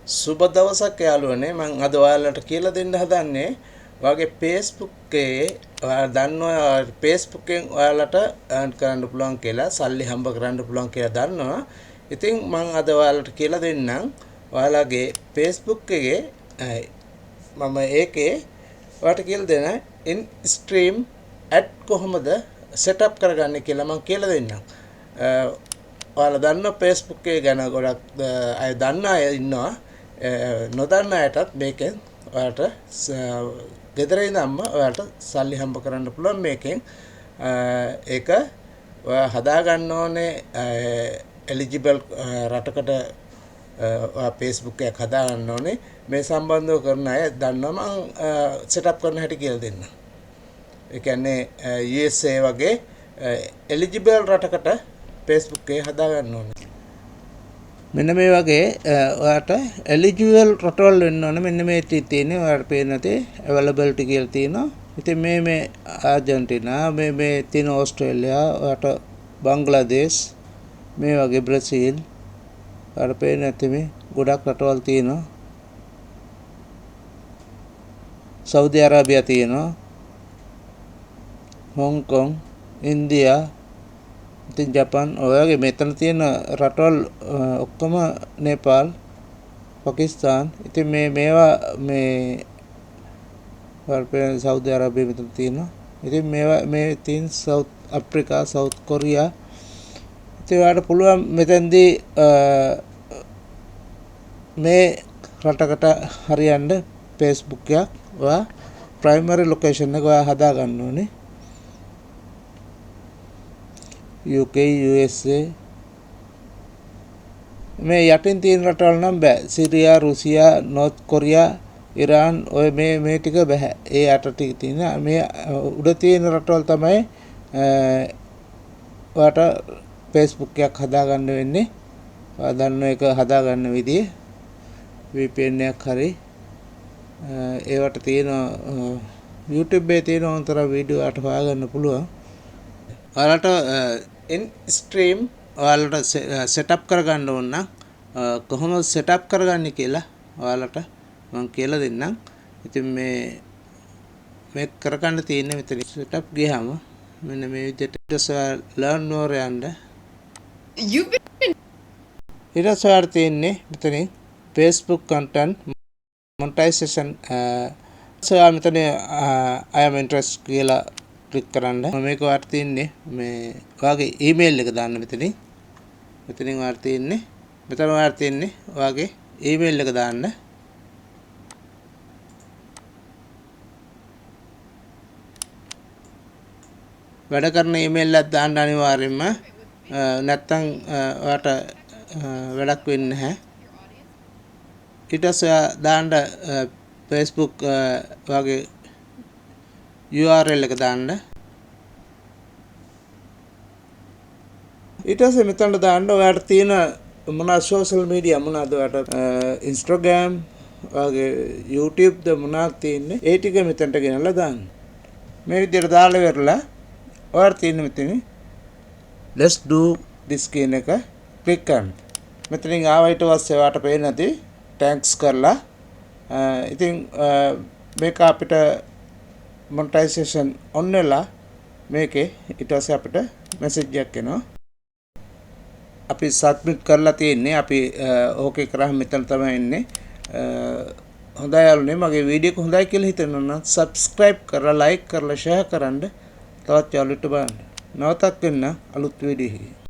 සුබ දවසක් යාළුවනේ මම අද ඔයාලට කියලා දෙන්න හදන්නේ ඔයාගේ Facebook එකේ ඔයාලා දන්නවා Facebook එකෙන් ඔයාලට earn කරන්න පුළුවන් කියලා සල්ලි හම්බ කරන්න පුළුවන් කියලා දන්නවා. ඉතින් මම අද ඔයාලට කියලා දෙන්නම් ඔයාලගේ Facebook එකේ මම ඒකේ ඔයාලට කියලා දෙන in-stream ad කොහොමද setup කරගන්නේ කියලා මම කියලා දෙන්නම්. ඔයාලා දන්නවා Facebook එක ගැන ගොඩක් අය දන්න අය ඉන්නවා. නොදන්න අයටත් මේකෙන් ඔයාලට ගෙදර ඉඳන්ම ඔයාලට සල්ලි හම්බ කරන්න පුළුවන් මේකෙන්. ඒක ඔයා හදා ගන්න ඕනේ එලිජිබල් රටකට ඔයා Facebook එකක් හදා ගන්න ඕනේ. මේ සම්බන්ධව කරන අය දන්නවා මම සෙටප් කරන හැටි කියලා දෙන්න. ඒ කියන්නේ USA වගේ එලිජිබල් රටකට Facebook එක හදා ගන්න ඕනේ. මෙන්න මේ වගේ ඔයාට එලිජිබල් රටවල් වෙන්න ඕනේ. මෙන්න මේ තියෙන්නේ ඔයාලට පේන තේ අවైలබිලිටි කියලා තියෙනවා. ඉතින් මේ ආජන්ටිනා මේ තියෙන ඕස්ට්‍රේලියා ඔයාට බංග්ලාදේශ මේ වගේ බ්‍රසීල් ඔයාලට පේන මේ ගොඩක් රටවල් තියෙනවා. සෞදි අරාබියා තියෙනවා. හොංකොං ඉන්දියා ඉතින් ජපාන් ඔයගේ මෙතන තියෙන රටවල් ඔක්කොම නේපාල් පාකිස්තාන් ඉතින් මේවා වර්පේ සෞදි අරාබිය මෙතන තියෙනවා. ඉතින් මේවා මේ තියෙන සවුත් අප්‍රිකා සවුත් කොරියා ඉතින් ඔයාලට පුළුවන් මෙතෙන්දී මේ රටකට හරියන්න Facebook එකක් ඔයා ප්‍රයිමරි ලොකේෂන් එක ඔයා හදා ගන්න ඕනේ. UK USA මේ යටින් තියෙන රටවල් නම් බෑ. සිරියා රුසියා නෝර්ත් කොරියා ඉරාන් ඔය මේ ටික බෑ. ඒ යට ටික තියෙන මේ උඩ තියෙන රටවල් තමයි ඔයාට Facebook එකක් හදාගන්න වෙන්නේ. ඔයා දන්න එක හදාගන්න විදිය VPN එකක් හරි ඒවට තියෙන YouTube එකේ තියෙන උන්තර වීඩියෝ අට හොයාගන්න පුළුවන්. ඔයාලට in-stream ඔයාලට setup කරගන්න ඕන නම් කොහොමද setup කරගන්නේ කියලා ඔයාලට මම කියලා දෙන්නම්. ඉතින් මේ කරගන්න තියෙන්නේ මෙතන setup ගියාම මෙන්න මේ විදිහට learn more යන්න ඊට පස්සේ තියෙන්නේ මෙතන Facebook content monetization මෙතන I am interested කියලා ක්ලික් කරන්න. මේක වාට තියෙන්නේ මේ ඔයාගේ ඊමේල් එක දාන්න මෙතනින් වාට තියෙන්නේ මෙතන වාට තියෙන්නේ ඔයාගේ ඊමේල් එක දාන්න. වැඩ කරන ඊමේල් එකක් දාන්න අනිවාර්යයෙන්ම නැත්තම් ඔයාට වැඩක් වෙන්නේ නැහැ. ඊට පස්සේ දාන්න Facebook ඔයාගේ URL එක දාන්න. ඊට පස්සේ මෙතනට දාන්න ඔයාලට තියෙන මොනවා සෝෂල් මීඩියා මොනවාද ඔයාලට Instagram වගේ YouTube ද මොනවාද තියෙන්නේ ඒ ටික මෙතනට ගෙනල්ලා දාන්න. මේ විදිහට දාලා ඉවරලා ඔයාලට තියෙන මෙතන let's do this කියන එක ක්ලික් කරන්න. මෙතනින් ආවයිට පස්සේ ඔයාලට පේන්නේ නැති thanks කරලා ඉතින් මේක අපිට monetization on වෙලා මේකේ ඊට පස්සේ අපිට message එකක් එනවා. අපි submit කරලා තියෙන්නේ අපි ඕකේ කරාම මෙතන තමයි එන්නේ. හොඳයි යාළුවනේ මගේ වීඩියෝ එක හොඳයි කියලා හිතෙනවා නම් subscribe කරලා like කරලා share කරන්න. තවත් යාළුවොත් බලන්න. නවතත් වෙන්න අලුත් වීඩියෝ එකකින්